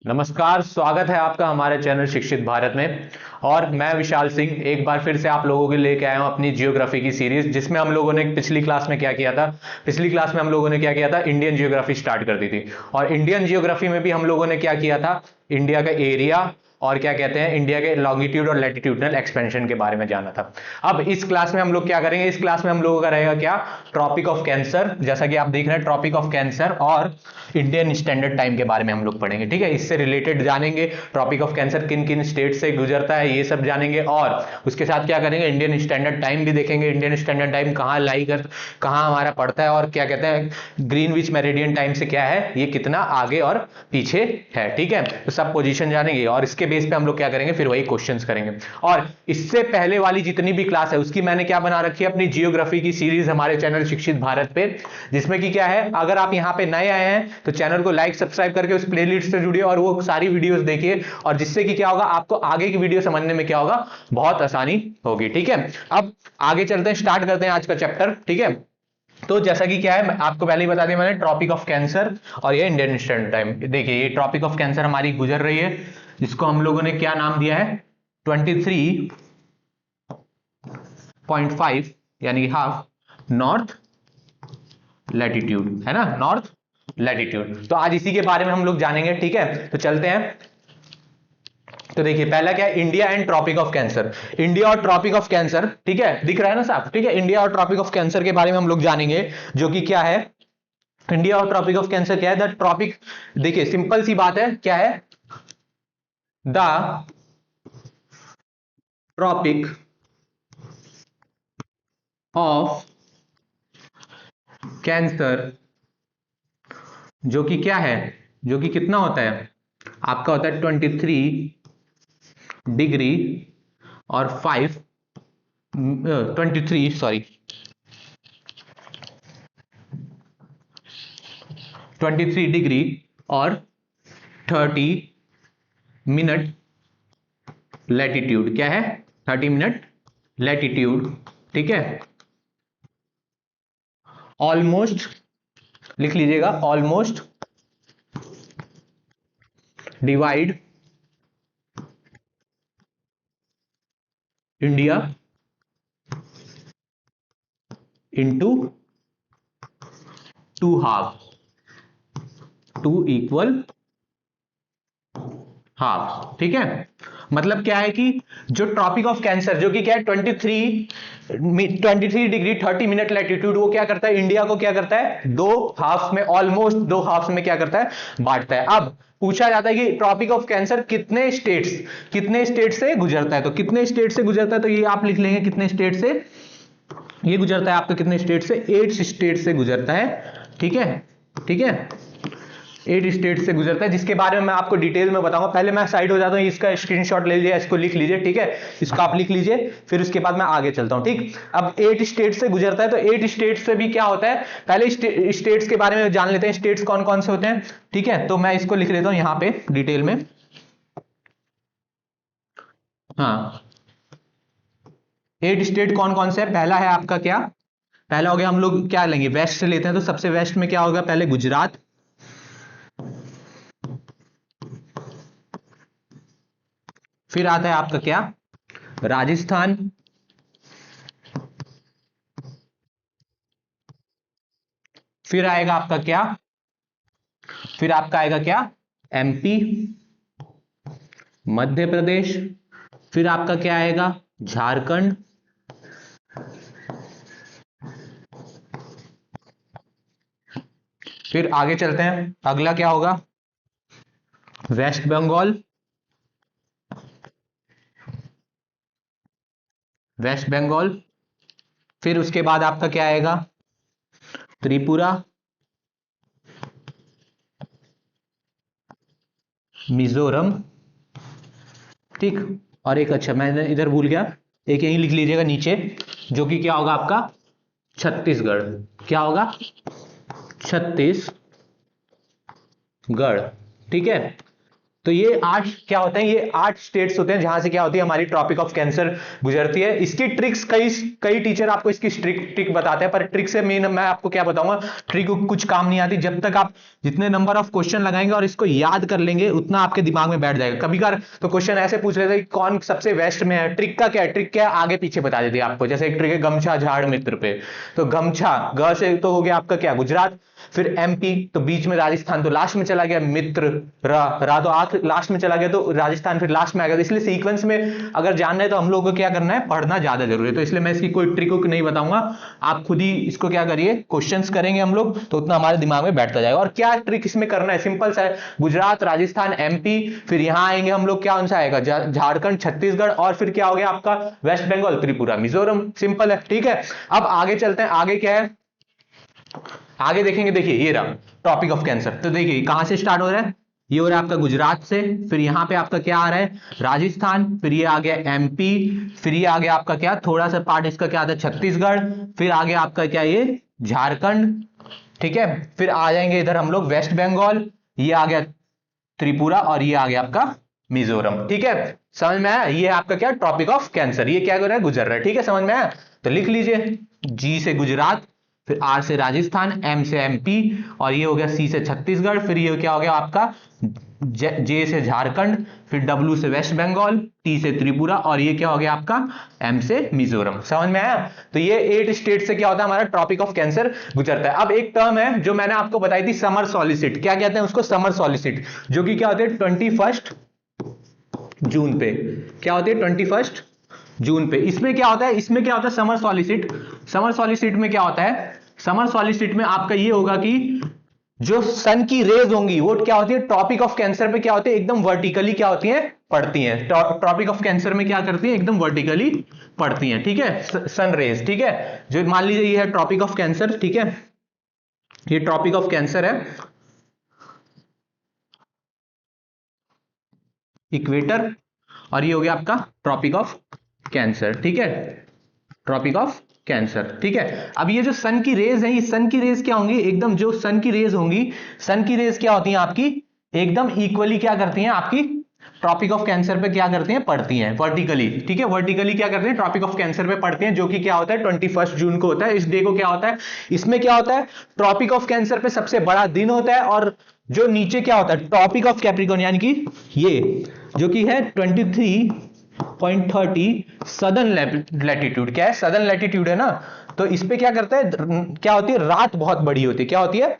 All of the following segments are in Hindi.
नमस्कार, स्वागत है आपका हमारे चैनल शिक्षित भारत में। और मैं विशाल सिंह एक बार फिर से आप लोगों के लेके आया हूं अपनी जियोग्राफी की सीरीज, जिसमें हम लोगों ने पिछली क्लास में क्या किया था। पिछली क्लास में हम लोगों ने क्या किया था, इंडियन जियोग्राफी स्टार्ट कर दी थी। और इंडियन जियोग्राफी में भी हम लोगों ने क्या किया था, इंडिया का एरिया और क्या कहते हैं, इंडिया के लॉन्गिट्यूड और लैटिट्यूडनल एक्सपेंशन के बारे में जाना था। अब इस क्लास में हम लोग क्या करेंगे, इस क्लास में हम लोगों का रहेगा क्या, ट्रॉपिक ऑफ कैंसर। जैसा कि आप देख रहे हैं, ट्रॉपिक ऑफ कैंसर और इंडियन स्टैंडर्ड टाइम के बारे में हम लोग पढ़ेंगे। ठीक है, इससे रिलेटेड जानेंगे ट्रॉपिक ऑफ कैंसर किन किन स्टेट से गुजरता है, ये सब जानेंगे। और उसके साथ क्या करेंगे, इंडियन स्टैंडर्ड टाइम भी देखेंगे। इंडियन स्टैंडर्ड टाइम कहाँ लाई कर, कहाँ हमारा पड़ता है, और क्या कहते हैं ग्रीनविच मेरिडियन टाइम से क्या है, ये कितना आगे और पीछे है। ठीक है, तो सब पोजीशन जानेंगे और इसके बेस पे हम लोग क्या करेंगे, फिर वही क्वेश्चंस करेंगे। और इससे पहले वाली जितनी भी क्लास है उसकी मैंने क्या बना रखी है, अपनी जियोग्राफी की सीरीज हमारे चैनल शिक्षित भारत पे, जिसमें कि क्या है, अगर आप यहाँ पे नए आए हैं तो चैनल को लाइक सब्सक्राइब करके उस प्लेलिस्ट से जुड़िए और वो सारी वीडियोस देखिए, और जिससे कि क्या होगा, आपको आगे की वीडियो समझने में क्या होगा, बहुत आसानी होगी। ठीक है, अब आगे चलते हैं, स्टार्ट करते हैं आज का चैप्टर। ठीक है, तो जैसा कि क्या है, आपको पहले ही बता दिया मैंने, ट्रॉपिक ऑफ कैंसर और ये इंडियन स्टैंडर्ड टाइम। देखिए, ये ट्रॉपिक ऑफ कैंसर हमारी गुजर रही है, जिसको हम लोगों ने क्या नाम दिया है, 23.5 यानी हाफ नॉर्थ लैटिट्यूड, है ना, नॉर्थ लैटिट्यूड। तो आज इसी के बारे में हम लोग जानेंगे। ठीक है, तो चलते हैं। तो देखिए, पहला क्या है, India and tropic of cancer. India और ट्रॉपिक ऑफ कैंसर, ठीक है, दिख रहा है ना साहब। ठीक है, इंडिया और ट्रॉपिक ऑफ कैंसर के बारे में हम लोग जानेंगे, जो कि क्या है, इंडिया और ट्रॉपिक ऑफ कैंसर क्या है, द ट्रॉपिक। देखिए, सिंपल सी बात है, क्या है, द ट्रॉपिक ऑफ कैंसर, जो कि क्या है, जो कि कितना होता है, आपका होता है 23 डिग्री और 23 डिग्री और 30 मिनट लैटिट्यूड। क्या है, 30 मिनट लैटिट्यूड। ठीक है, ऑलमोस्ट लिख लीजिएगा, almost divide India into two half, two equal half. ठीक है, मतलब क्या है कि जो ट्रॉपिक ऑफ कैंसर, जो कि क्या है 23 डिग्री 30 मिनट लैटिट्यूड, वो क्या करता है, इंडिया को क्या करता है, दो हाफ में, ऑलमोस्ट दो हाफ में क्या करता है, बांटता है। अब पूछा जाता है कि ट्रॉपिक ऑफ कैंसर कितने स्टेट से गुजरता है, तो कितने स्टेट से गुजरता है, तो ये आप लिख लेंगे, कितने स्टेट से ये गुजरता है, आपका कितने स्टेट से, 8 स्टेट से गुजरता है। ठीक है, ठीक है, 8 स्टेट से गुजरता है, जिसके बारे में मैं आपको डिटेल में बताऊंगा। पहले मैं साइड हो जाता हूं, इसका स्क्रीनशॉट ले लीजिए, इसको लिख लीजिए। ठीक है, इसको आप लिख लीजिए, फिर उसके बाद मैं आगे चलता हूं। ठीक, अब 8 स्टेट से गुजरता है, तो 8 स्टेट से भी क्या होता है, पहले स्टेट्स के बारे में जान लेते हैं, स्टेट्स कौन कौन से होते हैं। ठीक है, तो मैं इसको लिख लेता हूं यहां पे डिटेल में। हाँ, 8 स्टेट कौन कौन से है, पहला है आपका क्या, पहला हो गया, हम लोग क्या लेंगे, वेस्ट से लेते हैं, तो सबसे वेस्ट में क्या होगा, पहले गुजरात, फिर आता है आपका क्या, राजस्थान, फिर आएगा आपका क्या, फिर आपका आएगा क्या, एमपी, मध्य प्रदेश, फिर आपका क्या आएगा, झारखंड, फिर आगे चलते हैं, अगला क्या होगा, वेस्ट बंगाल, वेस्ट बंगाल, फिर उसके बाद आपका क्या आएगा, त्रिपुरा, मिजोरम। ठीक, और एक, अच्छा मैंने इधर भूल गया, एक यहीं लिख लीजिएगा नीचे, जो कि क्या होगा आपका, छत्तीसगढ़। क्या होगा, छत्तीसगढ़। ठीक है, तो ये 8 क्या होते हैं, ये 8 स्टेट्स होते हैं जहां से क्या होती है हमारी ट्रॉपिक ऑफ कैंसर गुजरती है। इसकी ट्रिक्स कई कई टीचर आपको इसकी ट्रिक बताते हैं, पर ट्रिक से मेन मैं आपको क्या बताऊंगा, ट्रिक कुछ काम नहीं आती। जब तक आप जितने नंबर ऑफ क्वेश्चन लगाएंगे और इसको याद कर लेंगे उतना आपके दिमाग में बैठ जाएगा। कभी कभार तो क्वेश्चन ऐसे पूछ रहे थे कि कौन सबसे वेस्ट में है, ट्रिक का क्या है, ट्रिक क्या है आगे पीछे बता देती है आपको। जैसे एक ट्रिक है गमछा झाड़ मित्र पे, तो गमछा ग से तो हो गया आपका क्या गुजरात, फिर एमपी तो बीच में राजस्थान तो लास्ट में चला गया, मित्र रा तो आखिर लास्ट में चला गया तो राजस्थान फिर लास्ट में आ गया। तो इसलिए सीक्वेंस में अगर जानना है तो हम लोगों को क्या करना है, पढ़ना ज्यादा जरूरी है। तो इसलिए मैं इसकी कोई ट्रिक नहीं बताऊंगा, आप खुद ही इसको क्या करिए, क्वेश्चंस करेंगे हम लोग तो उतना हमारे दिमाग में बैठता जाएगा। और क्या ट्रिक इसमें करना है, सिंपल सा है, गुजरात राजस्थान एमपी, फिर यहां आएंगे हम लोग, क्या आंसर आएगा झारखंड छत्तीसगढ़, और फिर क्या हो गया आपका वेस्ट बंगाल त्रिपुरा मिजोरम। सिंपल है, ठीक है। अब आगे चलते हैं, आगे क्या है, आगे देखेंगे। देखिए ये रहा टॉपिक ऑफ कैंसर। तो देखिए कहां से स्टार्ट हो रहा है, ये हो रहा है आपका गुजरात से, फिर यहां पे आपका क्या आ रहा है राजस्थान, फिर ये आ गया एमपी, फिर ये आ गया आपका क्या थोड़ा सा पार्ट इसका क्या आता है छत्तीसगढ़, फिर आ गया आपका क्या ये झारखंड, ठीक है। फिर आ जाएंगे इधर हम लोग वेस्ट बंगाल, ये आ गया त्रिपुरा, और ये आ गया आपका मिजोरम, ठीक है। समझ में आया, ये आपका क्या टॉपिक ऑफ कैंसर, ये क्या कर रहा है गुजर रहा है, ठीक है। समझ में आया, तो लिख लीजिए जी से गुजरात, फिर आर से राजस्थान, एम से एमपी, और ये हो गया सी से छत्तीसगढ़, फिर ये क्या हो गया आपका जे से झारखंड, फिर डब्ल्यू से वेस्ट बंगाल, टी से त्रिपुरा, और ये क्या हो गया आपका एम से मिजोरम। समझ में आया, तो ये 8 स्टेट से क्या होता है हमारा ट्रॉपिक ऑफ कैंसर गुजरता है। अब एक टर्म है जो मैंने आपको बताई थी समर सॉलिसिट, क्या कहते हैं उसको, समर सॉलिसिट, जो कि क्या होते हैं 21 जून पे, क्या होते हैं 21 जून पे। इसमें क्या होता है, इसमें क्या होता है समर सॉलिसिट, समर सॉलिसिट में क्या होता है, समर सॉलिसिट में आपका ये होगा कि जो सन की रेज होंगी वो क्या होती है ट्रॉपिक ऑफ कैंसर पे क्या होती है एकदम वर्टिकली क्या होती है पड़ती हैं। ट्रॉपिक ऑफ कैंसर में क्या करती है एकदम वर्टिकली पड़ती हैं, ठीक है, सन रेज, ठीक है। जो मान लीजिए ये है ट्रॉपिक ऑफ कैंसर, ठीक है, ये ट्रॉपिक ऑफ कैंसर है, इक्वेटर, और ये हो गया आपका ट्रॉपिक ऑफ कैंसर, ठीक है, ट्रॉपिक ऑफ कैंसर, ठीक है। अब ये जो सन की रेज है, ये सन की रेज क्या होंगी एकदम, जो सन की रेज होंगी, सन की रेज क्या होती हैं आपकी एकदम इक्वली क्या करती हैं आपकी ट्रॉपिक ऑफ कैंसर पे क्या करती हैं पड़ती हैं वर्टिकली, ठीक है, वर्टिकली क्या करते हैं ट्रॉपिक ऑफ कैंसर पे पड़ती हैं, जो कि क्या होता है 21 जून को होता है। इस डे को क्या होता है, इसमें क्या होता है ट्रॉपिक ऑफ कैंसर पे सबसे बड़ा दिन होता है, और जो नीचे क्या होता है ट्रॉपिक ऑफ कैप्रिकॉर्न यानी कि ये जो कि है 23.30 सदर्न लैटिट्यूड, क्या है सदर्न लैटिट्यूड है ना, तो इस पे क्या करता है क्या होती है रात बहुत बड़ी होती है, क्या होती है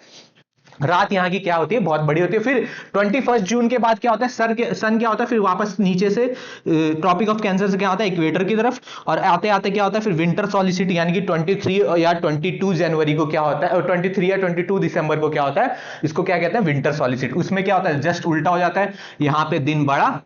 रात यहाँ की क्या होती है बहुत बड़ी होती है। फिर 21 जून के बाद क्या होता है सन क्या होता है फिर वापस नीचे से ट्रॉपिक ऑफ कैंसर से क्या होता है इक्वेटर की तरफ, और आते आते क्या होता है फिर विंटर सॉलिसिट यानी कि 23 या 22 जनवरी को क्या होता है, और 23 या 22 दिसंबर को क्या होता है, इसको क्या कहते हैं विंटर सॉलिसिट। उसमें क्या होता है जस्ट उल्टा हो जाता है, यहाँ पे दिन बड़ा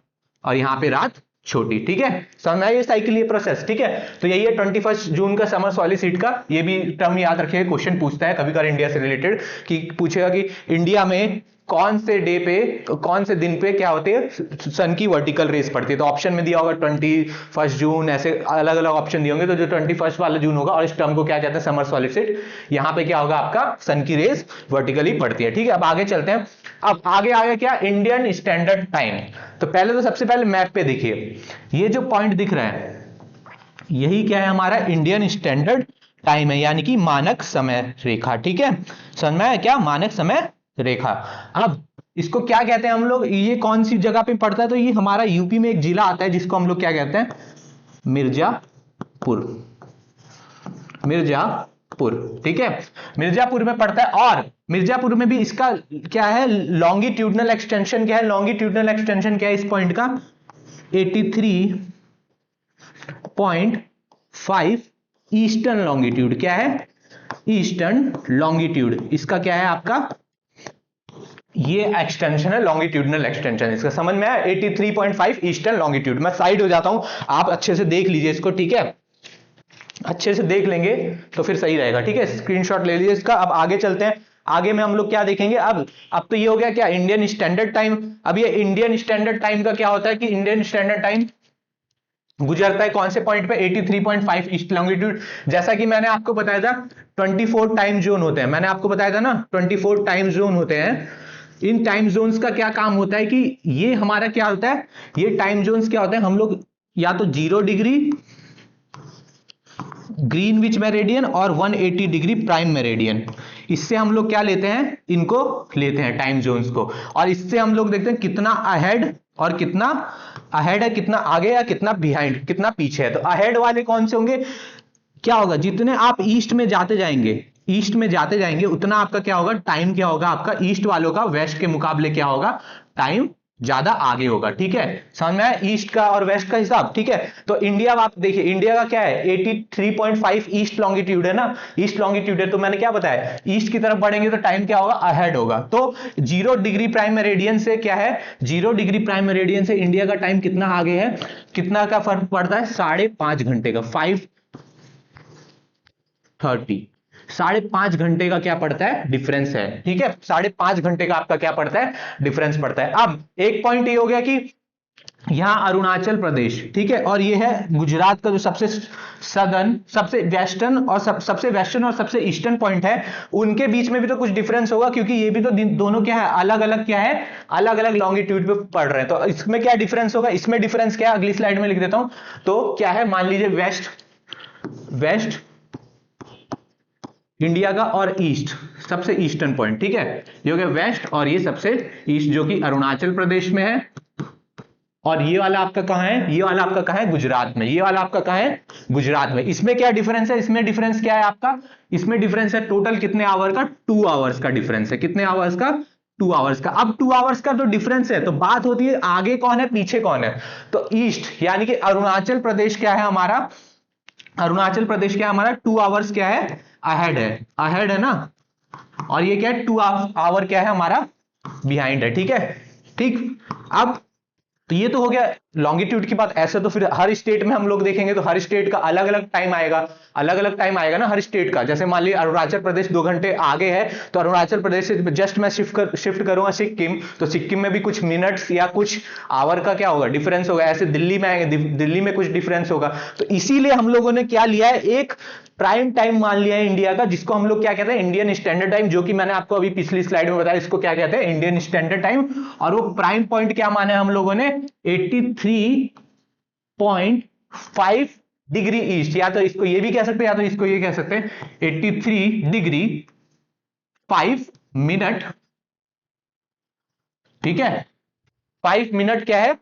और यहाँ पे रात छोटी, ठीक है, समझ में आई ये साइकिल ये प्रोसेस, ठीक है। तो यही है 21 जून का समर सॉलिसिट का, ये भी टर्म याद रखिएगा, क्वेश्चन पूछता है कभी कभी इंडिया से रिलेटेड, कि पूछेगा कि इंडिया में कौन से डे पे कौन से दिन पे क्या होते हैं सन की वर्टिकल रेस पड़ती है। तो ऑप्शन में दिया होगा 21 जून, ऐसे अलग अलग ऑप्शन दिए होंगे, तो जो 21 वाला जून होगा, और इस टर्म को क्या कहते हैं समर सॉलिसिट, यहाँ पे क्या होगा आपका सन की रेस वर्टिकली पड़ती है, ठीक है। अब आगे चलते हैं, अब आगे आगे क्या इंडियन स्टैंडर्ड टाइम। तो पहले तो सबसे पहले मैप पे देखिए, ये जो पॉइंट दिख रहा है यही क्या है हमारा इंडियन स्टैंडर्ड टाइम है, यानी कि मानक समय रेखा, ठीक है, समझ में आया क्या मानक समय रेखा। अब इसको क्या कहते हैं हम लोग, ये कौन सी जगह पे पड़ता है, तो ये हमारा यूपी में एक जिला आता है जिसको हम लोग क्या कहते हैं मिर्जापुर, मिर्जापुर, ठीक है, मिर्जापुर में पड़ता है। और मिर्जापुर में भी इसका क्या है लॉन्गिट्यूडनल एक्सटेंशन, क्या है लॉन्गिट्यूडनल एक्सटेंशन क्या है इस पॉइंट का 83.5 ईस्टर्न लॉन्गिट्यूड, क्या है ईस्टर्न लॉन्गिट्यूड, इसका क्या है आपका ये एक्सटेंशन है लॉन्गिट्यूडनल एक्सटेंशन, इसका समझ में आया 83.5 ईस्टर्न लॉन्गिट्यूड। मैं साइड हो जाता हूं, आप अच्छे से देख लीजिए इसको, ठीक है, अच्छे से देख लेंगे तो फिर सही रहेगा, ठीक है, स्क्रीनशॉट ले लीजिए इसका। अब आगे चलते हैं, आगे में हम लोग क्या देखेंगे, अब तो ये हो गया क्या इंडियन स्टैंडर्ड टाइम। अब ये इंडियन स्टैंडर्ड टाइम का क्या होता है कि इंडियन स्टैंडर्ड टाइम गुजरता है कौन से पॉइंट पे 83.5 ईस्ट लॉन्गिट्यूड। जैसा कि मैंने आपको बताया था 24 टाइम जोन होते हैं, मैंने आपको बताया था ना 24 टाइम जोन होते हैं, इन टाइम जोन्स का क्या काम होता है कि ये हमारा क्या होता है, ये टाइम जोन्स क्या होता है, हम लोग या तो 0 डिग्री ग्रीनविच मेरिडियन और 180 डिग्री प्राइम मेरिडियन, इससे हम लोग क्या लेते हैं, इनको लेते हैं टाइम जोन्स को, और इससे हम लोग देखते हैं कितना अहेड और कितना अहेड है, कितना आगे या कितना बिहाइंड, कितना पीछे है। तो अहेड वाले कौन से होंगे, क्या होगा, जितने आप ईस्ट में जाते जाएंगे, ईस्ट में जाते जाएंगे उतना आपका क्या होगा, टाइम क्या होगा आपका ईस्ट वालों का वेस्ट के मुकाबले क्या होगा, टाइम ज्यादा आगे होगा। ठीक है, समझ में आया ईस्ट का और वेस्ट का हिसाब। ठीक है, तो इंडिया आप देखिए, इंडिया का क्या है 83.5 ईस्ट लॉन्गिट्यूड है ना, ईस्ट लॉन्गिट्यूड है, तो मैंने क्या बताया, ईस्ट की तरफ बढ़ेंगे तो टाइम क्या होगा, अहेड होगा। तो 0 डिग्री प्राइम मेरिडियन से क्या है, 0 डिग्री प्राइम मेरिडियन से इंडिया का टाइम कितना आगे है, कितना का फर्क पड़ता है, 5.5 घंटे का, 5:30, 5.5 घंटे का क्या पड़ता है, डिफरेंस है। ठीक है, 5.5 घंटे का आपका क्या पड़ता है, डिफरेंस पड़ता है। अब एक पॉइंट ये हो गया कि यहां अरुणाचल प्रदेश, ठीक है, और ये है गुजरात का जो सबसे सदर्न, सबसे वेस्टर्न और सबसे वेस्टर्न और सबसे ईस्टर्न पॉइंट है, उनके बीच में भी तो कुछ डिफरेंस होगा, क्योंकि ये भी तो दोनों क्या है, अलग अलग क्या है, अलग अलग लॉन्गिट्यूड पे पड़ रहे हैं। तो इसमें क्या डिफरेंस होगा, इसमें डिफरेंस क्या है, अगली स्लाइड में लिख देता हूं। तो क्या है, मान लीजिए वेस्ट इंडिया का और ईस्ट, सबसे ईस्टर्न पॉइंट, ठीक है, ये हो गया वेस्ट, और ये सबसे ईस्ट जो कि अरुणाचल प्रदेश में है, और ये वाला आपका कहां है, ये वाला आपका कहां है, गुजरात में, ये वाला आपका कहां है, गुजरात में। इसमें क्या डिफरेंस है, इसमें डिफरेंस क्या है आपका, इसमें डिफरेंस है टोटल कितने आवर का, 2 आवर्स का डिफरेंस है, कितने आवर्स का, 2 आवर्स का। अब 2 आवर्स का तो डिफरेंस है, तो बात होती है आगे कौन है पीछे कौन है, तो ईस्ट यानी कि अरुणाचल प्रदेश क्या है हमारा, अरुणाचल प्रदेश क्या है हमारा, 2 आवर्स क्या है, अहेड है, अहेड है ना, और ये क्या है 2 आवर क्या है हमारा, बिहाइंड है। ठीक है, ठीक, अब तो ये तो हो गया लॉन्गिट्यूड की बात। ऐसे तो फिर हर स्टेट में हम लोग देखेंगे तो हर स्टेट का अलग अलग टाइम आएगा, अलग अलग टाइम आएगा ना हर स्टेट का। जैसे मान लीजिए अरुणाचल प्रदेश 2 घंटे आगे है, तो अरुणाचल प्रदेश से जस्ट मैं शिफ्ट करूंगा सिक्किम, तो सिक्किम में भी कुछ मिनट्स या कुछ आवर का क्या होगा, डिफरेंस होगा। ऐसे दिल्ली में आएंगे, दिल्ली में कुछ डिफरेंस होगा। तो इसीलिए हम लोगों ने क्या लिया है, एक प्राइम टाइम मान लिया है इंडिया का, जिसको हम लोग क्या कहते हैं, इंडियन स्टैंडर्ड टाइम, जो कि मैंने आपको अभी पिछली स्लाइड में बताया, इसको क्या कहते हैं, इंडियन स्टैंडर्ड टाइम। और वो प्राइम पॉइंट क्या माना है हम लोगों ने, 83.5 डिग्री ईस्ट, या तो इसको ये भी कह सकते हैं, या तो इसको ये कह सकते हैं 83 डिग्री 5 मिनट। ठीक है, 5 मिनट क्या है,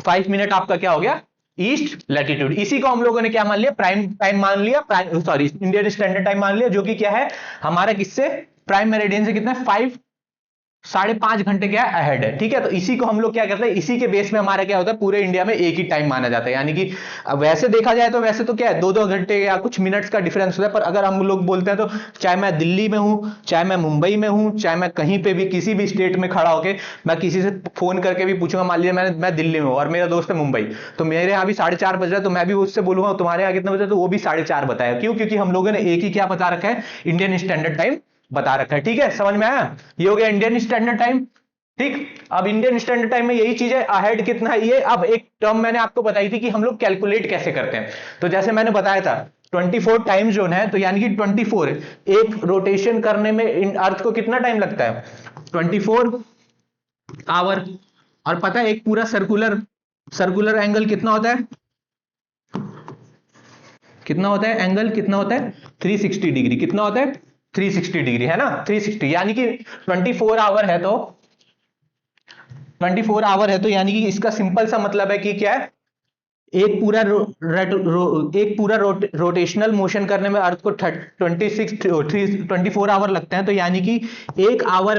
5 मिनट आपका क्या हो गया, ईस्ट लैटिट्यूड। इसी को हम लोगों ने क्या मान लिया, प्राइम टाइम मान लिया, सॉरी इंडियन स्टैंडर्ड टाइम मान लिया, जो कि क्या है हमारा किससे, प्राइम मेरिडियन से कितना है, 5.5 घंटे क्या है, अहेड है। ठीक है, तो इसी को हम लोग क्या करते हैं, इसी के बेस में हमारा क्या होता है, पूरे इंडिया में एक ही टाइम माना जाता है। यानी कि वैसे देखा जाए तो वैसे तो क्या है, 2-2 घंटे या कुछ मिनट्स का डिफरेंस होता है, पर अगर हम लोग बोलते हैं तो चाहे मैं दिल्ली में हूं, चाहे मैं मुंबई में हूं, चाहे मैं कहीं पे भी किसी भी स्टेट में खड़ा होकर मैं किसी से फोन करके भी पूछूंगा, मान लीजिए मैं दिल्ली में हूं और मेरा दोस्त है मुंबई, तो मेरे यहाँ भी 4:30 बज रहा है, तो मैं भी उससे बोलूंगा तुम्हारे यहाँ कितना बजे, तो वो भी 4:30 बताया। क्यों, क्योंकि हम लोगों ने एक ही क्या बता रखा है, इंडियन स्टैंडर्ड टाइम बता रखा है। ठीक है, समझ में आया, ये हो गया इंडियन स्टैंडर्ड टाइम। ठीक, अब इंडियन स्टैंडर्ड टाइम में यही चीज है, अहेड कितना है ये। अब एक टर्म मैंने आपको बताई थी कि हम लोग कैलकुलेट कैसे करते हैं, तो जैसे मैंने बताया था 24 टाइम जोन है, तो यानी कि 24 एक रोटेशन करने में अर्थ को कितना टाइम लगता है, 24 आवर। और पता है एक पूरा सर्कुलर एंगल कितना होता है, कितना होता है एंगल, कितना होता है 360 डिग्री, कितना होता है 360 डिग्री, है ना 360, यानी कि 24 आवर है, तो 24 आवर है, तो यानी कि इसका सिंपल सा मतलब है कि क्या है, एक पूरा रोटेशनल मोशन करने में अर्थ को 24 आवर लगते हैं। तो यानी कि एक आवर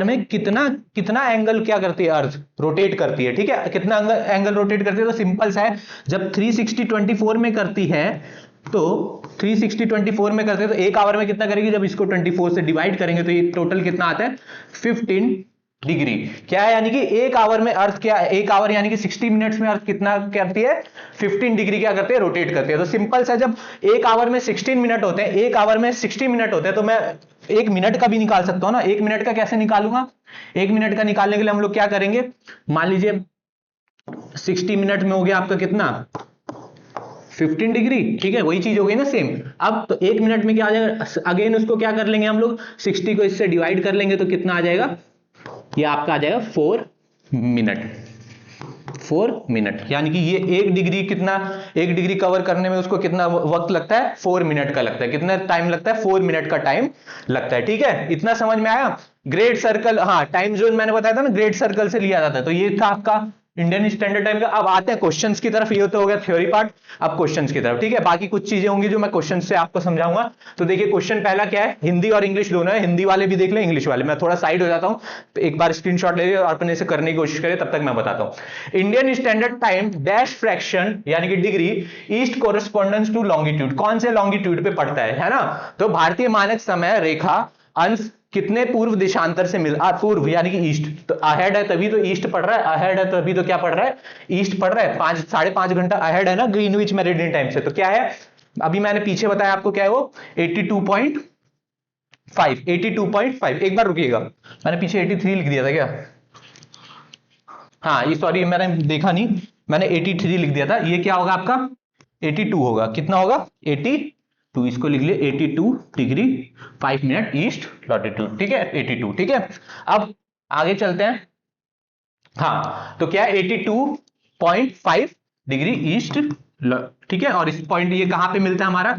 में कितना एंगल क्या करती है, अर्थ रोटेट करती है। ठीक है, कितना एंगल रोटेट करती है, तो सिंपल सा है, जब 360 24 में करती है, तो 360 24 में करते हैं, तो एक आवर में कितना करेगी, जब इसको 24 से डिवाइड करेंगे तो ये टोटल कितना आता है, 15 डिग्री। क्या है, यानी कि एक आवर में अर्थ क्या है, एक आवर यानी कि 60 मिनट्स में अर्थ कितना करती है, 15 डिग्री क्या करती है, रोटेट करती है। तो सिंपल सा, जब एक आवर में 16 मिनट होते हैं, एक आवर में 60 मिनट होते हैं, तो मैं एक मिनट का भी निकाल सकता हूं ना। एक मिनट का कैसे निकालूंगा, एक मिनट का निकालने के लिए हम लोग क्या करेंगे, मान लीजिए 60 मिनट में हो गया आपका कितना 15 डिग्री, ठीक है, वही चीज हो गई ना सेम। अब तो 1 मिनट में क्या आ जाएगा, अगेन उसको क्या कर लेंगे हम लोग, 60 को इससे डिवाइड कर लेंगे तो कितना आ जाएगा, ये आपका आ जाएगा 4 मिनट। 4 मिनट, यानी कि ये 1 डिग्री कितना, 1 डिग्री कवर करने में उसको कितना वक्त लगता है, 4 मिनट का लगता है। कितना टाइम लगता है, 4 मिनट का टाइम लगता है। ठीक है, इतना समझ में आया। ग्रेट सर्कल, हाँ टाइम जोन मैंने बताया था ना, ग्रेट सर्कल से लिया जाता है। तो ये था आपका इंडियन स्टैंडर्ड टाइम का। अब आते हैं क्वेश्चंस की तरफ, ये तो हो गया थ्योरी पार्ट। अब क्वेश्चंस की तरफ, ठीक है, बाकी कुछ चीजें होंगी जो मैं क्वेश्चन से आपको समझाऊंगा। तो देखिए क्वेश्चन पहला क्या है, हिंदी और इंग्लिश दोनों है, हिंदी वाले भी देख लें, इंग्लिश वाले। मैं थोड़ा साइड हो जाता हूं, एक बार स्क्रीनशॉट ले लिया और अपने से करने की कोशिश करें, तब तक मैं बताता हूं। Indian standard time dash fraction यानी कि degree east correspondence to longitude, कौन से लॉन्गिट्यूड पे पड़ता है ना। तो भारतीय मानक समय रेखा अंश कितने पूर्व देशांतर से मिल, पूर्व यानी कि ईस्ट, तो अहेड है तभी तो ईस्ट पड़ रहा है, अहेड है तभी तो क्या पड़ रहा है, ईस्ट पड़ रहा है। 5.5 घंटा अहेड है ना ग्रीनविच मेरिडियन टाइम से। तो क्या है, अभी मैंने पीछे बताया आपको, क्या है वो 82.5, 82.5। एक बार रुकिएगा, मैंने पीछे 83 लिख दिया था क्या, हाँ ये सॉरी मैंने देखा नहीं, मैंने 83 लिख दिया था। ये क्या होगा आपका 82 होगा, कितना होगा 82, इसको लिख लिए 82 डिग्री 5 मिनट ईस्ट लॉटिट्यूड, ठीक है 82, ठीक है। अब आगे चलते हैं, हाँ तो क्या है 82.5 डिग्री ईस्ट, ठीक है। और इस पॉइंट ये कहां पे मिलता है हमारा,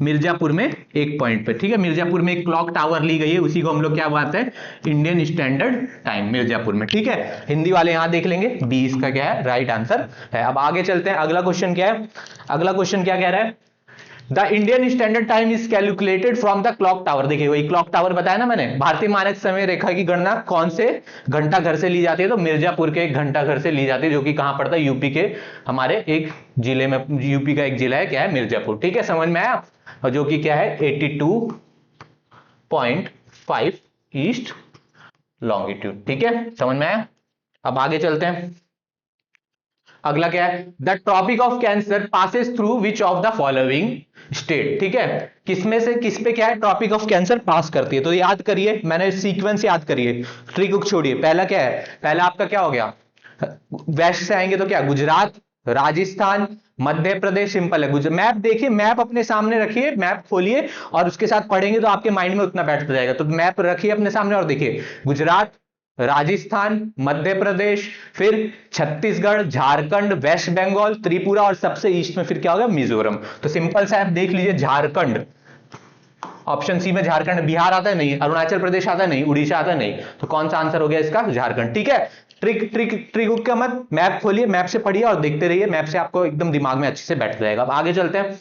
मिर्जापुर में एक पॉइंट पे, ठीक है। मिर्जापुर में एक क्लॉक टावर ली गई है, उसी को हम लोग क्या बोलते हैं, इंडियन स्टैंडर्ड टाइम, मिर्जापुर में, ठीक है। हिंदी वाले यहां देख लेंगे, बी इसका क्या है राइट आंसर है। अब आगे चलते हैं, अगला क्वेश्चन क्या है, अगला क्वेश्चन क्या कह रहा है, the Indian standard time is calculated from the clock tower. देखिए वही क्लॉक टावर बताया ना मैंने, भारतीय मानक समय रेखा की गणना कौन से घंटा घर से ली जाती है, तो मिर्जापुर के एक घंटा घर से ली जाती है, जो कि कहां पड़ता है, यूपी के हमारे एक जिले में, यूपी का एक जिला है, क्या है मिर्जापुर, ठीक है, समझ में आया। और जो कि क्या है 82.5 ईस्ट लॉन्गिट्यूड, ठीक है, समझ में आया। अब आगे चलते हैं, अगला क्या है, the tropic of cancer passes through which of the following state, ठीक है, किसमें से किस पे क्या है ट्रॉपिक ऑफ कैंसर पास करती है। तो याद करिए, मैंने सीक्वेंस याद करिए, ट्रिक को छोड़िए। पहला क्या है, पहला आपका क्या हो गया, वेस्ट से आएंगे तो क्या, गुजरात, राजस्थान, मध्य प्रदेश, सिंपल है। मैप देखिए, मैप अपने सामने रखिए, मैप खोलिए और उसके साथ पढ़ेंगे तो आपके माइंड में उतना बैठ जाएगा। तो मैप रखिए अपने सामने और देखिए, गुजरात, राजस्थान, मध्य प्रदेश, फिर छत्तीसगढ़, झारखंड, वेस्ट बंगाल, त्रिपुरा और सबसे ईस्ट में फिर क्या होगा, मिजोरम। तो सिंपल सा आप देख लीजिए, झारखंड, ऑप्शन सी में झारखंड। बिहार आता है नहीं, अरुणाचल प्रदेश आता है नहीं, उड़ीसा आता है नहीं, तो कौन सा आंसर हो गया इसका, झारखंड, ठीक है। ट्रिक ट्रिक ट्रिक का मत, मैप खोलिए, मैप से पढ़िए और देखते रहिए, मैप से आपको एकदम दिमाग में अच्छे से बैठ जाएगा। अब आगे चलते हैं,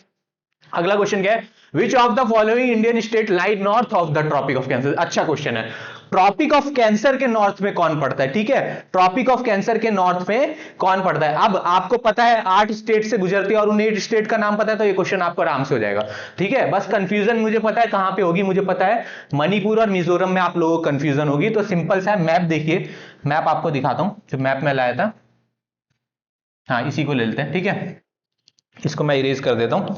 अगला क्वेश्चन क्या है, which of the following Indian state lie north of the tropic of cancer. अच्छा क्वेश्चन है, ट्रॉपिक ऑफ कैंसर के नॉर्थ में कौन पड़ता है, ठीक है, ट्रॉपिक ऑफ कैंसर के नॉर्थ में कौन पड़ता है। अब आपको पता है 8 स्टेट से गुजरती है और उन 8 स्टेट का नाम पता है, तो ये क्वेश्चन आपको आराम से हो जाएगा, ठीक है। बस कंफ्यूजन मुझे पता है कहां पे होगी, मुझे पता है मणिपुर और मिजोरम में आप लोगों को कंफ्यूजन होगी। तो सिंपल सा मैप देखिए, मैप आपको दिखाता हूं, जो मैप में लाया था, हाँ इसी को ले लेते हैं, ठीक है, इसको मैं इरेज कर देता हूं।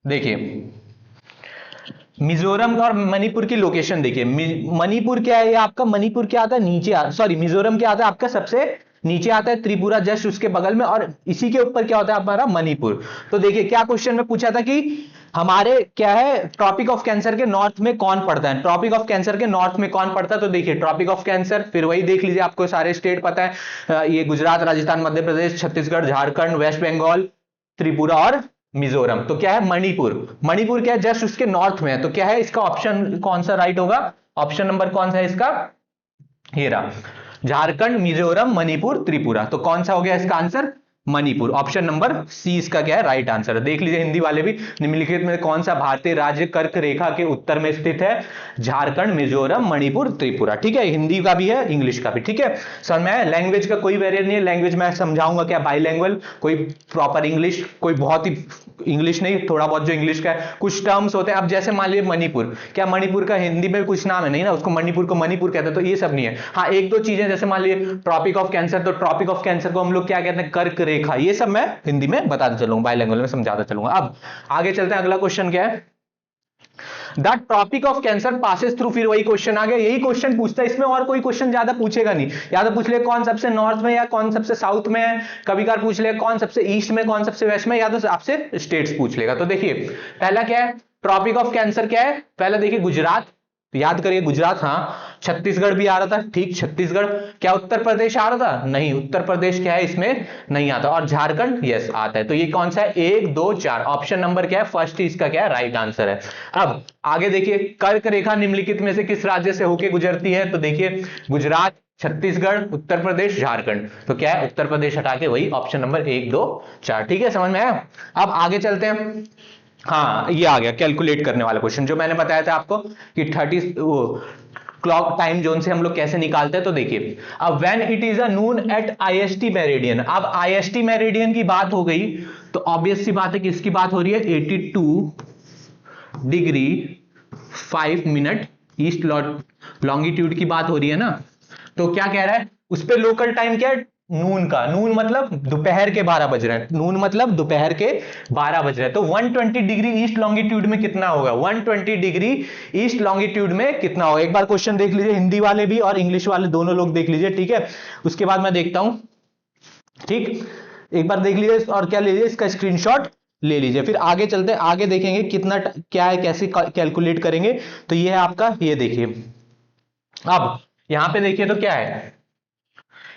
देखिए मिजोरम और मणिपुर की लोकेशन देखिए, मणिपुर क्या है, ये आपका मणिपुर क्या आता है नीचे, सॉरी मिजोरम क्या आता है आपका सबसे नीचे आता है, त्रिपुरा जस्ट उसके बगल में, और इसी के ऊपर क्या होता है हमारा मणिपुर। तो देखिए क्या क्वेश्चन में पूछा था कि हमारे क्या है ट्रॉपिक ऑफ कैंसर के नॉर्थ में कौन पड़ता है, ट्रॉपिक ऑफ कैंसर के नॉर्थ में कौन पड़ता है। तो देखिए ट्रॉपिक ऑफ कैंसर, फिर वही देख लीजिए, आपको सारे स्टेट पता है, ये गुजरात, राजस्थान, मध्य प्रदेश, छत्तीसगढ़, झारखंड, वेस्ट बंगाल, त्रिपुरा और मिजोरम। तो क्या है मणिपुर, मणिपुर क्या है जस्ट उसके नॉर्थ में है। तो क्या है इसका ऑप्शन कौन सा राइट होगा, ऑप्शन नंबर कौन सा है इसका, ये रहा, झारखंड, मिजोरम, मणिपुर, त्रिपुरा। तो कौन सा हो गया इसका answer, Manipur, option number C इसका क्या है राइट आंसर। देख लीजिए हिंदी वाले भी, निम्नलिखित में कौन सा भारतीय राज्य कर्क रेखा के उत्तर में स्थित है, झारखंड, मिजोरम, मणिपुर, त्रिपुरा, ठीक है। हिंदी का भी है, इंग्लिश का भी, ठीक है। समझ में लैंग्वेज का कोई बैरियर नहीं है, लैंग्वेज मैं समझाऊंगा क्या बाइलैंग्वेज, कोई प्रॉपर इंग्लिश, कोई बहुत ही इंग्लिश नहीं, थोड़ा बहुत जो इंग्लिश का है, कुछ टर्म्स होते हैं। अब जैसे मान लीजिए मणिपुर, क्या मणिपुर का हिंदी में कुछ नाम है नहीं ना, उसको मणिपुर को मणिपुर कहते हैं, तो ये सब नहीं है। हाँ एक दो चीजें, जैसे मान लीजिए ट्रॉपिक ऑफ कैंसर, तो ट्रॉपिक ऑफ कैंसर को हम लोग क्या कहते हैं, कर्क रेखा, ये सब मैं हिंदी में बताते चलूंगा, बाइलैंग्वेज में समझाता चलूंगा। अब आगे चलते हैं, अगला क्वेश्चन क्या है, the tropic of cancer passes through, फिर वही क्वेश्चन आ गया, यही क्वेश्चन पूछता है, इसमें और कोई क्वेश्चन ज्यादा पूछेगा नहीं। या तो पूछ ले कौन सबसे नॉर्थ में या कौन सबसे साउथ में है, कभी कभार पूछ ले कौन सबसे ईस्ट में कौन सबसे वेस्ट में, या तो आपसे स्टेट्स पूछ लेगा। तो देखिए पहला क्या है, ट्रॉपिक ऑफ कैंसर क्या है, पहला देखिए गुजरात, याद करिए गुजरात, हाँ। छत्तीसगढ़ भी आ रहा था, ठीक, छत्तीसगढ़। क्या उत्तर प्रदेश आ रहा था? नहीं, उत्तर प्रदेश क्या है इसमें नहीं आता। और झारखंड यस आता है। तो ये कौन सा है, 1 2 4, ऑप्शन नंबर क्या है, फर्स्ट इसका क्या है, राइट आंसर है। अब आगे देखिए, कर्क रेखा निम्नलिखित में से किस राज्य से होकर गुजरती है? तो देखिए गुजरात, छत्तीसगढ़, उत्तर प्रदेश, झारखंड। तो क्या है, उत्तर प्रदेश हटा के वही ऑप्शन नंबर 1 2 4, ठीक है, समझ में आया। अब आगे चलते हैं। हाँ, ये आ गया कैलकुलेट करने वाला क्वेश्चन, जो मैंने बताया था आपको कि 30 क्लॉक टाइम जोन से हम लोग कैसे निकालते हैं। तो देखिए, अब when it is a noon at I S T meridian, अब आईएसटी मेरिडियन की बात हो गई तो ऑब्वियस सी बात है किसकी बात हो रही है, 82 डिग्री 5 मिनट ईस्ट लॉन्गिट्यूड की बात हो रही है ना। तो क्या कह रहा है, उस पे लोकल टाइम क्या है, नून का, नून मतलब दोपहर के 12 बज रहे हैं, नून मतलब दोपहर के 12 बज रहे हैं। तो 120 डिग्री ईस्ट लॉन्गिट्यूड में कितना होगा, 120 डिग्री ईस्ट लॉन्गिट्यूड में कितना होगा। एक बार क्वेश्चन देख लीजिए, हिंदी वाले भी और इंग्लिश वाले दोनों लोग देख लीजिए, ठीक है। उसके बाद मैं देखता हूं, ठीक, एक बार देख लीजिए और क्या लीजिए, इसका स्क्रीनशॉट ले लीजिए। फिर आगे चलते हैं, आगे देखेंगे कितना क्या है, कैसे कैलकुलेट करेंगे। तो ये है आपका, ये देखिए, अब यहां पे देखिए तो क्या है,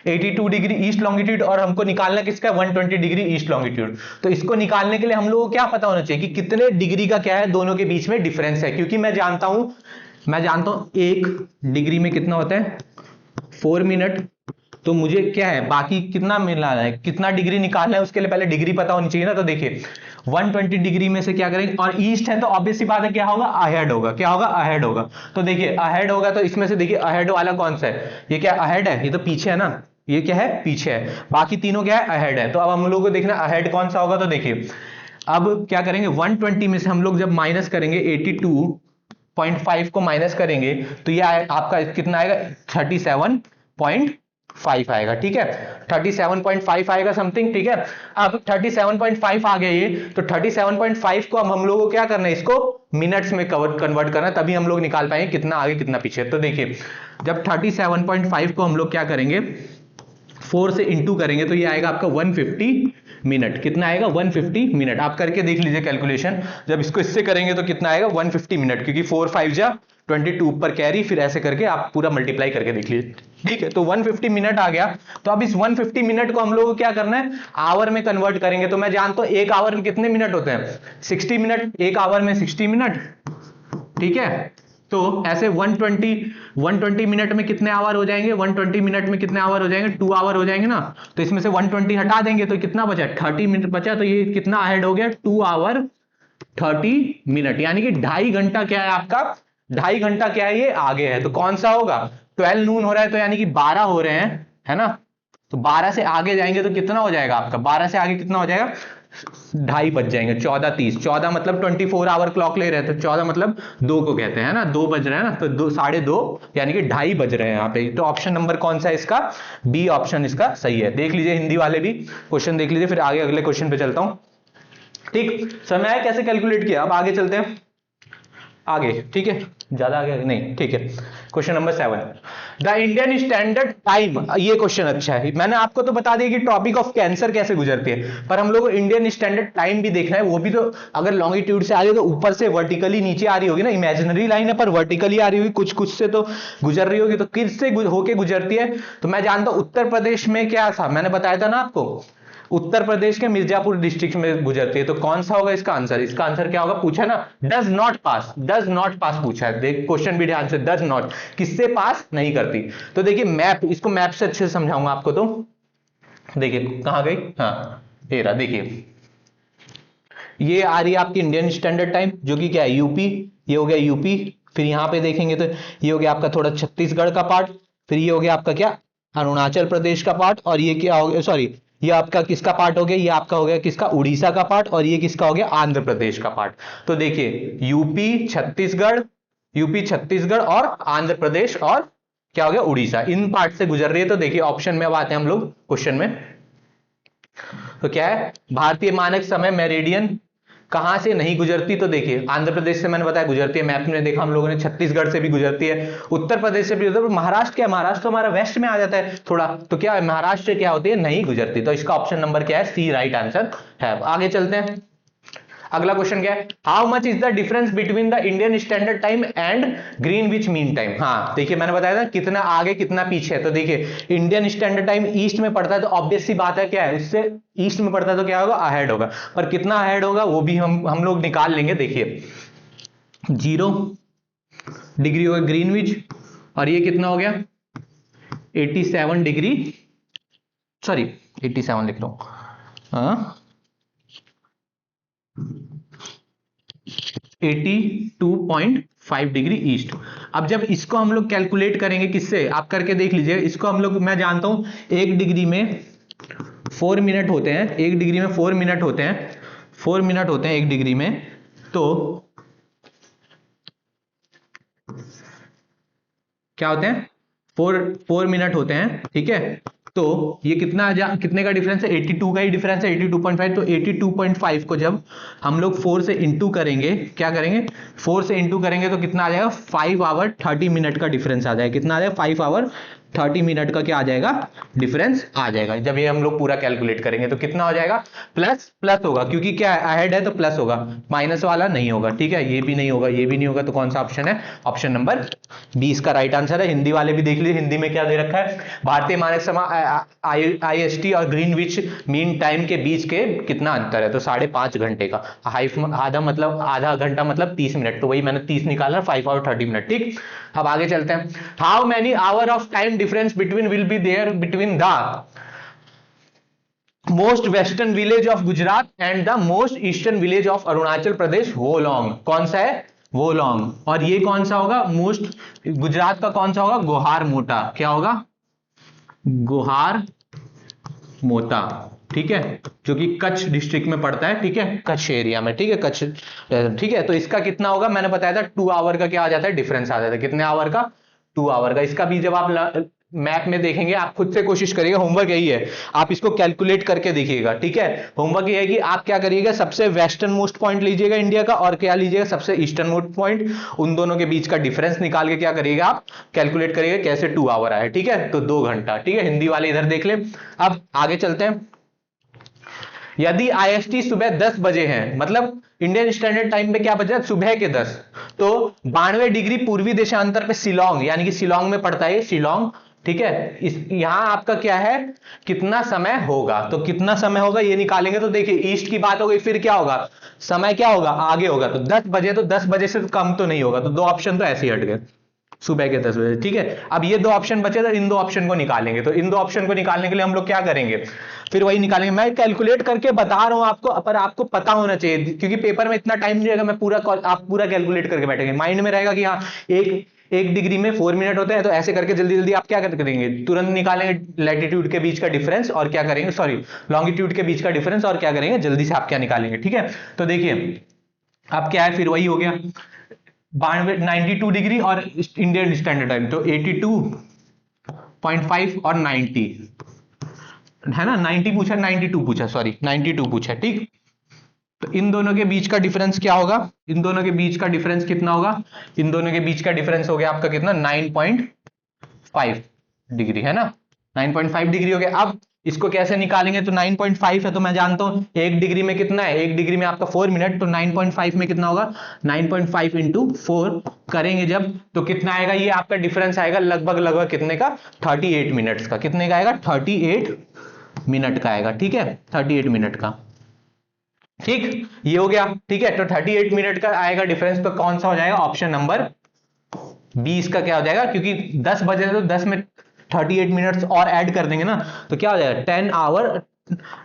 82 डिग्री ईस्ट लॉन्गिट्यूड, और हमको निकालना किसका, 120 डिग्री ईस्ट लॉन्गिट्यूड। तो इसको निकालने के लिए हम लोगों को क्या पता होना चाहिए कि कितने डिग्री का क्या है, दोनों के बीच में डिफरेंस है। क्योंकि मैं जानता हूं 1 डिग्री में कितना होता है, 4 मिनट। तो मुझे क्या है, बाकी कितना मिलाना है, कितना डिग्री निकालना है, उसके लिए पहले डिग्री पता होनी चाहिए ना। तो देखिए 120 डिग्री में से क्या करेंगे, और ईस्ट है तो ऑब्वियस सी बात है क्या होगा, अहेड होगा। क्या होगा, अहेड होगा। तो देखिए अहेड होगा, तो इसमें से देखिए अहेड वाला कौन सा है, ये क्या अहेड है, ये तो पीछे है ना, ये क्या है, पीछे है। बाकी तीनों क्या है, अहेड है। तो अब हम लोग को देखना अहेड कौन सा होगा। तो देखिए अब क्या करेंगे, 120 में से हम लोग जब माइनस करेंगे 82.5 को माइनस करेंगे तो ये आपका कितना आएगा, 37.5 आएगा, ठीक है, 37.5 आएगा समथिंग, ठीक है। अब 37.5 आ गया ये, तो 37.5 को अब हम लोगों को क्या करना है, इसको मिनट्स में कन्वर्ट करना है, तभी हम लोग निकाल पाएंगे कितना आगे कितना पीछे। तो देखिए जब 37.5 को हम लोग क्या करेंगे, 4 से इंटू करेंगे तो ये आएगा आपका 150 मिनट। कितना आएगा, 150 मिनट। आप करके देख लीजिए कैलकुलेशन, जब इसको इससे करेंगे तो कितना आएगा, 150 मिनट, क्योंकि 4 5 जा 22 ऊपर कैरी, फिर ऐसे करके आप पूरा मल्टीप्लाई करके देख लीजिए, ठीक है। तो 150 मिनट आ गया। तो अब इस 150 मिनट को हम लोग को क्या करना है, आवर में कन्वर्ट करेंगे। तो मैं जानता हूं एक आवर में कितने मिनट होते हैं, 60 मिनट, एक आवर में 60 मिनट, ठीक है। तो ऐसे 120 मिनट में कितने आवर हो जाएंगे, 120 मिनट में कितने आवर हो जाएंगे, 2 आवर हो जाएंगे ना। तो इसमें से 120 हटा देंगे तो कितना बचा, 30 मिनट बचा। तो ये कितना अहेड हो गया, 2 आवर 30 मिनट, यानी कि 2.5 घंटा क्या है आपका, 2.5 घंटा क्या है, ये आगे है। तो कौन सा होगा, 12 नून हो रहा है तो यानी कि 12 हो रहे हैं, है ना। तो 12 से आगे जाएंगे तो कितना हो जाएगा आपका, 12 से आगे कितना हो जाएगा, 2.5 बज जाएंगे, 14:30। 14 मतलब 24 आवर क्लॉक ले रहे हैं, तो 14 मतलब 2 को कहते हैं ना, 2 बज रहे हैं ना, तो 2 2:30 यानी कि 2.5 बज रहे हैं यहाँ पे। तो ऑप्शन नंबर कौन सा है इसका, बी ऑप्शन इसका सही है। देख लीजिए हिंदी वाले भी क्वेश्चन देख लीजिए, फिर आगे अगले क्वेश्चन पे चलता हूं, ठीक। समय है कैसे कैलकुलेट किया। अब आगे चलते हैं, आगे, ठीक है, ज्यादा आगे नहीं, ठीक है। Question number 7, the Indian standard time. ये क्वेश्चन अच्छा है, मैंने आपको तो बता दिया कि टॉपिक ऑफ कैंसर कैसे गुजरती है, पर हम लोग को इंडियन स्टैंडर्ड टाइम भी देखना है। वो भी तो अगर लॉन्गिट्यूड से आ रही है तो ऊपर से वर्टिकली नीचे आ रही होगी ना, इमेजिनरी लाइन है पर वर्टिकली आ रही होगी, कुछ कुछ से तो गुजर रही होगी। तो किससे होके गुजरती है, तो मैं जानता हूं उत्तर प्रदेश में क्या था, मैंने बताया था ना आपको, उत्तर प्रदेश के मिर्जापुर डिस्ट्रिक्ट में गुजरती है। तो कौन सा होगा इसका आंसर, इसका आंसर क्या होगा, पूछा ना, does not pass, does not pass पूछा है। देख क्वेश्चन भी ध्यान से, डज नॉट किससे पास नहीं करती। तो देखिए मैप, इसको मैप से अच्छे से समझाऊंगा आपको। तो देखिए कहां गई, हाँ ये रहा, देखिए ये आ रही है आपकी इंडियन स्टैंडर्ड टाइम, जो कि क्या है, यूपी, ये हो गया यूपी। फिर यहां पे देखेंगे तो ये हो गया आपका थोड़ा छत्तीसगढ़ का पार्ट, फिर ये हो गया आपका क्या, अरुणाचल प्रदेश का पार्ट, और ये क्या हो गया, सॉरी ये आपका किसका पार्ट हो गया, ये आपका हो गया किसका, उड़ीसा का पार्ट, और ये किसका हो गया, आंध्र प्रदेश का पार्ट। तो देखिए यूपी छत्तीसगढ़ और आंध्र प्रदेश और क्या हो गया, उड़ीसा, इन पार्ट से गुजर रही है। तो देखिए ऑप्शन में अब आते हैं हम लोग क्वेश्चन में। तो क्या है, भारतीय मानक समय मेरिडियन कहां से नहीं गुजरती, तो देखिए आंध्र प्रदेश से मैंने बताया गुजरती है, मैप में देखा हम लोगों ने, छत्तीसगढ़ से भी गुजरती है, उत्तर प्रदेश से भी गुजरती है, महाराष्ट्र क्या, महाराष्ट्र तो हमारा वेस्ट में आ जाता है थोड़ा, तो क्या है महाराष्ट्र से क्या होती है, नहीं गुजरती। तो इसका ऑप्शन नंबर क्या है, सी राइट आंसर है। आगे चलते हैं, अगला क्वेश्चन क्या है, how much is the difference between the Indian standard time and Greenwich mean time. हाँ देखिए मैंने बताया था कितना आगे कितना पीछे है, तो देखिए इंडियन स्टैंडर्ड टाइम ईस्ट में पड़ता है, तो ऑब्वियस सी बात है क्या है, इससे ईस्ट में पड़ता है तो क्या होगा, अहेड होगा, पर कितना अहेड होगा वो भी हम लोग निकाल लेंगे। देखिए 0 डिग्री होगा ग्रीनविच, और ये कितना हो गया 87 डिग्री, सॉरी 87 लिख रहा हूं, हाँ 82.5 डिग्री ईस्ट। अब जब इसको हम लोग कैलकुलेट करेंगे किससे, आप करके देख लीजिए, इसको हम लोग, मैं जानता हूं 1 डिग्री में 4 मिनट होते हैं, 1 डिग्री में 4 मिनट होते हैं, 4 मिनट होते हैं 1 डिग्री में, तो क्या होते हैं 4 मिनट होते हैं, ठीक है। तो ये कितने का डिफरेंस है, 82 का ही डिफरेंस है, 82.5, तो 82.5 को जब हम लोग 4 से इंटू करेंगे, क्या करेंगे 4 से इंटू करेंगे तो कितना आ जाएगा, 5 आवर 30 मिनट का डिफरेंस आ जाएगा, कितना आ जाएगा 5 आवर 30 मिनट का क्या आ जाएगा, डिफरेंस आ जाएगा। जब ये हम लोग पूरा कैलकुलेट करेंगे तो कितना हो जाएगा, प्लस होगा, क्योंकि क्या अहेड है तो प्लस होगा, माइनस वाला नहीं होगा, ठीक है, ये भी नहीं होगा, ये भी नहीं होगा, तो कौन सा ऑप्शन है, ऑप्शन नंबर 20 का राइट आंसर है। हिंदी वाले भी देख लीजिए, हिंदी में क्या दे रखा है, भारतीय मानक समय IST और ग्रीनविच मीन टाइम के बीच के कितना अंतर है, तो 5.5 घंटे का, आधा मतलब आधा घंटा मतलब 30 मिनट, तो वही मैंने 30 निकाला, 5 आवर 30 मिनट, ठीक। अब आगे चलते हैं, how many hour of time difference between will be there between the most western village of Gujarat and the most eastern village of Arunachal Pradesh, Walong, कौन सा है, वोलोंग, और ये कौन सा होगा, मोस्ट गुजरात का कौन सा होगा, गोहार मोटा, क्या होगा, गोहार मोता, ठीक है, जो कि कच्छ डिस्ट्रिक्ट में पड़ता है, ठीक है, कच्छ एरिया में, ठीक है, कच्छ, ठीक है। तो इसका कितना होगा, मैंने बताया था 2 आवर का क्या आ जाता है, डिफरेंस आ जाता है, कितने आवर का, 2 आवर का। इसका भी जब आप मैप में देखेंगे, आप खुद से कोशिश करिएगा, होमवर्क यही है, आप इसको कैलकुलेट करके देखिएगा, ठीक है। होमवर्क ये है कि आप क्या करिएगा, सबसे वेस्टर्न मोस्ट पॉइंट लीजिएगा इंडिया का, और क्या लीजिएगा, सबसे ईस्टर्न मोस्ट पॉइंट, उन दोनों के बीच का डिफरेंस निकाल के क्या करिएगा, आप कैलकुलेट करिएगा कैसे 2 आवर आए, ठीक है, तो 2 घंटा, ठीक है। हिंदी वाले इधर देख ले। अब आगे चलते हैं, यदि IST सुबह 10 बजे है, मतलब इंडियन स्टैंडर्ड टाइम में क्या बजा, सुबह के 10, तो 92 डिग्री पूर्वी देशांतर पे शिलोंग, यानी कि शिलोंग में पड़ता है शिलोंग, ठीक है। इस यहां आपका क्या है, कितना समय होगा, तो कितना समय होगा ये निकालेंगे, तो देखिए ईस्ट की बात हो गई, फिर क्या होगा, समय क्या होगा, आगे होगा, तो 10 बजे, तो 10 बजे से कम तो नहीं होगा, तो 2 ऑप्शन तो ऐसे ही हट गए, सुबह के 10 बजे, ठीक है। अब ये 2 ऑप्शन बचे, तो इन 2 ऑप्शन को निकालेंगे, तो इन 2 ऑप्शन को निकालने के लिए हम लोग क्या करेंगे, फिर वही निकालेंगे। मैं कैलकुलेट करके बता रहा हूं आपको, पर आपको पता होना चाहिए, क्योंकि पेपर में इतना टाइम नहीं रहेगा, मैं आप पूरा कैलकुलेट करके बैठेंगे, माइंड में रहेगा कि हाँ एक डिग्री में 4 मिनट होते हैं, तो ऐसे करके जल्दी जल्दी आप क्या करेंगे, तुरंत निकालेंगे लैटिट्यूड के बीच का डिफरेंस, और क्या करेंगे, सॉरी लॉन्गिट्यूड के बीच का डिफरेंस, और क्या करेंगे, जल्दी से आप क्या निकालेंगे, ठीक है। तो देखिए अब क्या है, फिर वही हो गया 92 डिग्री और इंडियन स्टैंडर्ड टाइम, तो 82.5 और 90 है ना, 90 पूछा, 92 पूछा, सॉरी 92 पूछा, ठीक। तो इन दोनों के बीच का डिफरेंस क्या होगा, इन दोनों के बीच का डिफरेंस कितना होगा, इन दोनों के बीच का डिफरेंस हो गया आपका कितना, 9.5 डिग्री, है ना, 9.5 डिग्री हो गया। अब इसको कैसे निकालेंगे, तो 9.5 है तो मैं जानता हूं 1 डिग्री में कितना है, 1 डिग्री में आपका 4 मिनट, तो 9.5 में कितना होगा, 9.5 इंटू 4 करेंगे जब, तो कितना आएगा, ये आपका डिफरेंस आएगा लगभग कितने का, 38 मिनट्स का, कितने का आएगा, 38 मिनट का आएगा, ठीक है, 38 मिनट का, ठीक, ये हो गया, ठीक है। तो 38 मिनट का आएगा डिफरेंस, तो कौन सा हो जाएगा, ऑप्शन नंबर 20 का क्या हो जाएगा, क्योंकि 10 बजे तो 10 में 38 मिनट्स और ऐड कर देंगे ना, तो क्या हो जाएगा 10 आवर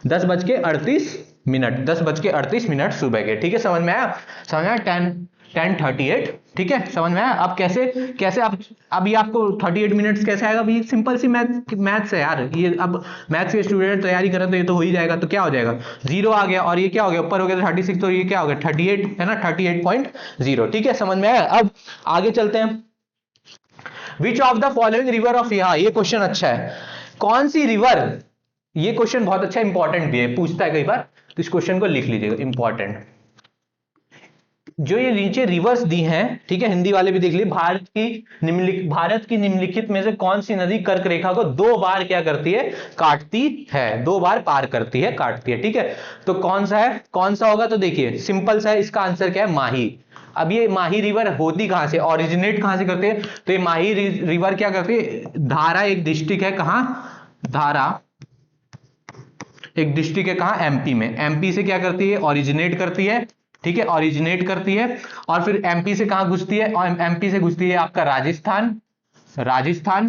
10:38 10:38 सुबह के, ठीक है, समझ में आया, 10:38, ठीक है, समझ में आया। अब कैसे आप, अभी आपको 38 मिनट्स कैसे आएगा, अभी सिंपल सी मैथ्स है यार, ये अब मैथ्स के स्टूडेंट तैयारी करें तो ये तो हो ही जाएगा, तो क्या हो जाएगा 0 आ गया, और ये क्या हो गया, ऊपर हो गया 36, तो ये क्या हो गया 38, है ना, 38.0, ठीक है, समझ में आया। अब आगे चलते हैं, विच of the following river of, यहाँ ये क्वेश्चन अच्छा है, कौन सी रिवर, ये क्वेश्चन बहुत अच्छा इंपॉर्टेंट भी है, पूछता है कई बार, तो इस क्वेश्चन को लिख लीजिएगा, इंपॉर्टेंट, जो ये नीचे रिवर्स दी हैं, ठीक है, हिंदी वाले भी देख लिए, भारत की निम्नलिखित में से कौन सी नदी कर्क रेखा को 2 बार क्या करती है, काटती है, 2 बार पार करती है, काटती है, ठीक है। तो कौन सा है, कौन सा होगा, तो देखिए सिंपल सा है, इसका आंसर क्या है, माही। अब ये माही रिवर होती कहां से, ओरिजिनेट कहां से करते हैं, तो ये माही रिवर क्या करती है, धारा एक डिस्ट्रिक्ट है, कहां, धारा एक डिस्ट्रिक्ट है, कहां, एमपी में, एमपी से क्या करती है, ओरिजिनेट करती है, ठीक है, ओरिजिनेट करती है, और फिर एमपी से कहां घुसती है, और एमपी से घुसती है आपका राजस्थान, राजस्थान।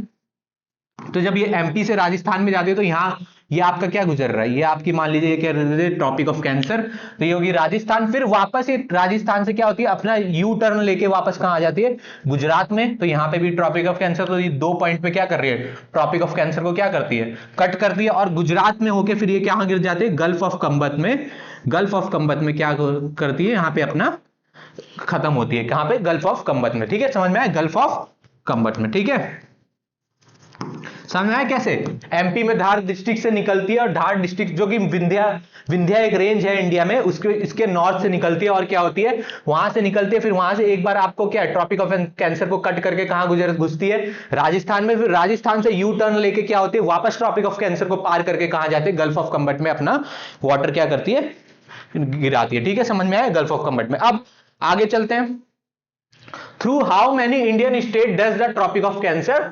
तो जब ये एमपी से राजस्थान में जाती है तो यहां ये आपका क्या गुजर रहा है, ये आपकी मान लीजिए क्या ट्रॉपिक ऑफ कैंसर, तो ये होगी राजस्थान। फिर वापस ये राजस्थान से क्या होती है, अपना यू टर्न लेके वापस कहां आ जाती है, गुजरात में। तो यहां पे भी ट्रॉपिक ऑफ कैंसर, तो ये 2 पॉइंट पे क्या कर रही है, ट्रॉपिक ऑफ कैंसर को क्या करती है, कट करती है, और गुजरात में होके फिर ये क्या गिर जाते हैं, गल्फ ऑफ कंबत में, गल्फ ऑफ कंबत में क्या करती है, यहां पे अपना खत्म होती है, कहां पे, गल्फ ऑफ कंबत में, ठीक है, समझ में आया, गल्फ ऑफ कंबत में, ठीक है, समझ में आया कैसे। एमपी में धार डिस्ट्रिक्ट से निकलती है, और धार डिस्ट्रिक्ट जो कि विंध्या एक रेंज है इंडिया में, उसके इसके नॉर्थ से निकलती है, और क्या होती है, वहां से निकलती है, फिर वहां से एक बार आपको क्या ट्रॉपिक ऑफ कैंसर को कट करके कहां घुसती है, राजस्थान में, फिर राजस्थान से यू टर्न लेके क्या होती है, वापस ट्रॉपिक ऑफ कैंसर को पार करके कहां जाते हैं, गल्फ ऑफ कंबट में अपना वाटर क्या करती है, गिराती है, ठीक है, समझ में आया, गल्फ ऑफ कंबट में। अब आगे चलते हैं, through how many Indian state does the tropic of Cancer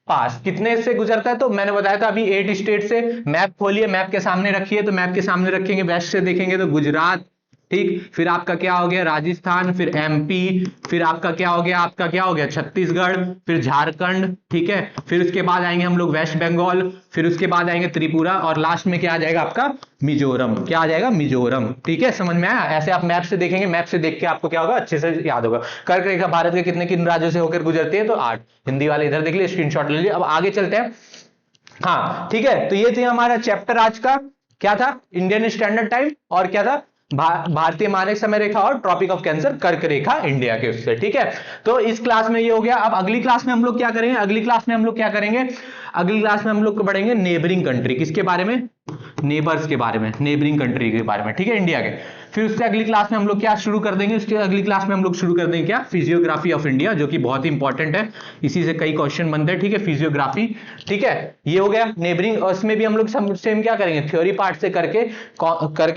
pass, कितने से गुजरता है, तो मैंने बताया था अभी 8 स्टेट से। मैप खोलिए, मैप के सामने रखिए, तो मैप के सामने रखेंगे, वेस्ट से देखेंगे तो गुजरात, ठीक, फिर आपका क्या हो गया, राजस्थान, फिर एमपी, फिर आपका क्या हो गया, छत्तीसगढ़, फिर झारखंड, ठीक है, फिर उसके बाद आएंगे हम लोग वेस्ट बंगाल, फिर उसके बाद आएंगे त्रिपुरा, और लास्ट में क्या आ जाएगा आपका, मिजोरम, क्या आ जाएगा, मिजोरम, ठीक है, समझ में आया। ऐसे आप मैप से देखेंगे, मैप से देख के आपको क्या होगा, अच्छे से याद होगा। कर्क रेखा भारत के कितने किन राज्यों से होकर गुजरती है, तो 8, हिंदी वाले इधर देख लिए, स्क्रीनशॉट ले लिए। अब आगे चलते हैं, हाँ ठीक है, तो ये थे हमारा चैप्टर आज का, क्या था, इंडियन स्टैंडर्ड टाइम, और क्या था, भारतीय मानक समय रेखा, और ट्रॉपिक ऑफ कैंसर, कर्क रेखा इंडिया के उससे, ठीक है। तो इस क्लास में ये हो गया। अब अगली क्लास में हम लोग क्या करेंगे, अगली क्लास में हम लोग पढ़ेंगे नेबरिंग कंट्री, किसके बारे में, नेबर्स के बारे में, नेबरिंग कंट्री के बारे में, ठीक है, इंडिया के। फिर उससे अगली क्लास में हम लोग क्या शुरू कर देंगे, उसके अगली क्लास में हम लोग शुरू कर देंगे क्या, फिजियोग्राफी ऑफ इंडिया, जो कि बहुत ही इंपॉर्टेंट है, इसी से कई क्वेश्चन बनते हैं, ठीक है, फिजियोग्राफी, ठीक है। ये हो गया नेबरिंग, और इसमें भी हम लोग सेम क्या करेंगे, थ्योरी पार्ट से करके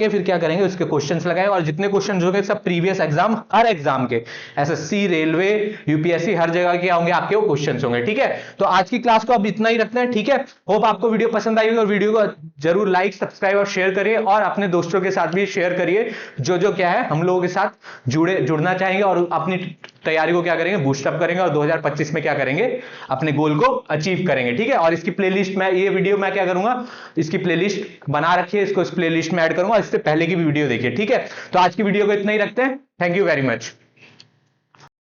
फिर क्या करेंगे, उसके क्वेश्चंस लगाएंगे, और जितने क्वेश्चन होंगे सब प्रीवियस एग्जाम, हर एग्जाम के, एसएससी, रेलवे, यूपीएससी, हर जगह के होंगे आपके वो क्वेश्चंस होंगे, ठीक है। तो आज की क्लास को अब इतना ही रखते हैं, ठीक है। होप आपको वीडियो पसंद आई होगी, और वीडियो को जरूर लाइक, सब्सक्राइब और शेयर करिए, और अपने दोस्तों के साथ भी शेयर करिए, जो क्या है हम लोगों के साथ जुड़ना चाहेंगे, और अपनी तैयारी को क्या करेंगे, बूस्टअप करेंगे, और 2025 में क्या करेंगे, अपने गोल को अचीव करेंगे, ठीक है। और इसकी प्लेलिस्ट में, ये वीडियो मैं क्या करूंगा, इसकी प्लेलिस्ट बना रखिए, इसको इस प्लेलिस्ट में ऐड करूंगा, इससे पहले की भी वीडियो देखिए, ठीक है। तो आज की वीडियो को इतना ही रखते हैं, थैंक यू वेरी मच।